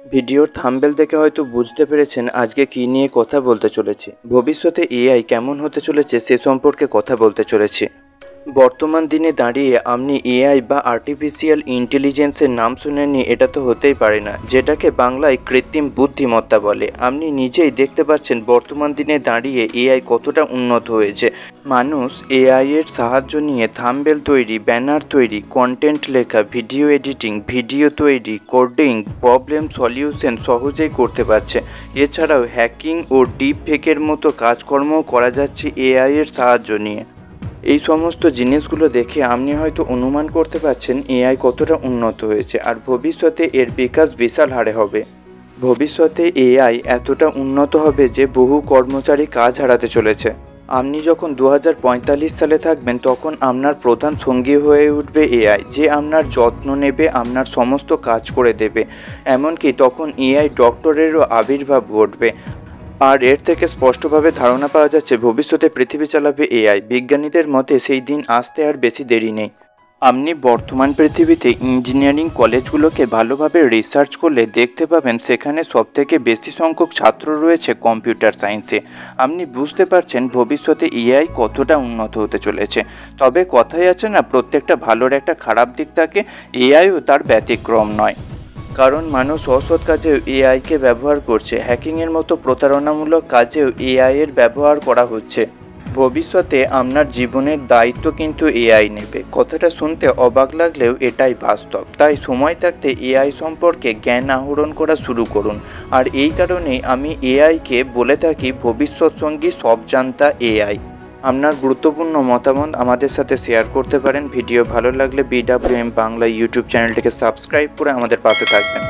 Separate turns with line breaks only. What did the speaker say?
ভিডিওর থাম্বনেল দেখে হয়তো বুঝতে পেরেছেন আজকে কী নিয়ে কথা বলতে চলেছি। ভবিষ্যতে এআই কেমন হতে চলেছে সে সম্পর্কে কথা বলতে চলেছি। বর্তমান দিনে দাঁড়িয়ে আপনি এআই বা আর্টিফিশিয়াল ইন্টেলিজেন্সের নাম শুনেননি, এটা তো হতেই পারে না, যেটাকে বাংলায় কৃত্রিম বুদ্ধিমত্তা বলে। আপনি নিজেই দেখতে পাচ্ছেন বর্তমান দিনে দাঁড়িয়ে এআই কতটা উন্নত হয়েছে। মানুষ এআই এর সাহায্য নিয়ে থাম্বনেল তৈরি, ব্যানার তৈরি, কন্টেন্ট লেখা, ভিডিও এডিটিং, ভিডিও তৈরি, কোডিং, প্রবলেম সলিউশন সহজেই করতে পারছে। এছাড়াও হ্যাকিং ও ডিপ ফেকের মতো কাজকর্মও করা যাচ্ছে এআই এর সাহায্য নিয়ে। এই সমস্ত জিনিসগুলো দেখে আপনি হয়তো অনুমান করতে পারছেন এআই কতটা উন্নত হয়েছে, আর ভবিষ্যতে এর বিকাশ বিশাল হারে হবে। ভবিষ্যতে এআই এতটা উন্নত হবে যে বহু কর্মচারী কাজ হারাতে চলেছে। আপনি যখন 2045 সালে থাকবেন তখন আপনার প্রধান সঙ্গী হয়ে উঠবে এআই, যে আপনার যত্ন নেবে, আপনার সমস্ত কাজ করে দেবে। এমনকি তখন এআই ডক্টরেরও আবির্ভাব ঘটবে। আর এর থেকে স্পষ্টভাবে ধারণা পাওয়া যাচ্ছে ভবিষ্যতে পৃথিবী চালাবে এআই। বিজ্ঞানীদের মতে সেই দিন আসতে আর বেশি দেরি নেই। আপনি বর্তমান পৃথিবীতে ইঞ্জিনিয়ারিং কলেজগুলোকে ভালোভাবে রিসার্চ করলে দেখতে পাবেন সেখানে সবথেকে বেশি সংখ্যক ছাত্র রয়েছে কম্পিউটার সায়েন্সে। আপনি বুঝতে পারছেন ভবিষ্যতে এআই কতটা উন্নত হতে চলেছে। তবে কথাই আছে না, প্রত্যেকটা ভালোর একটা খারাপ দিক থাকে, এআইও তার ব্যতিক্রম নয়। কারণ মানুষ অসৎ কাজেও এআইকে ব্যবহার করছে, হ্যাকিংয়ের মতো প্রতারণামূলক কাজেও এআই এর ব্যবহার করা হচ্ছে। ভবিষ্যতে আপনার জীবনের দায়িত্ব কিন্তু এআই নেবে। কথাটা শুনতে অবাক লাগলেও এটাই বাস্তব। তাই সময় থাকতে এআই সম্পর্কে জ্ঞান আহরণ করা শুরু করুন। আর এই কারণেই আমি এআইকে বলে থাকি ভবিষ্যৎ সঙ্গী সব জানতা এআই। আপনার গুরুত্বপূর্ণ মতামত আমাদের সাথে শেয়ার করতে পারেন। ভিডিও ভালো লাগলে BWM বাংলা ইউটিউব চ্যানেলটিকে সাবস্ক্রাইব করে আমাদের পাশে থাকবেন।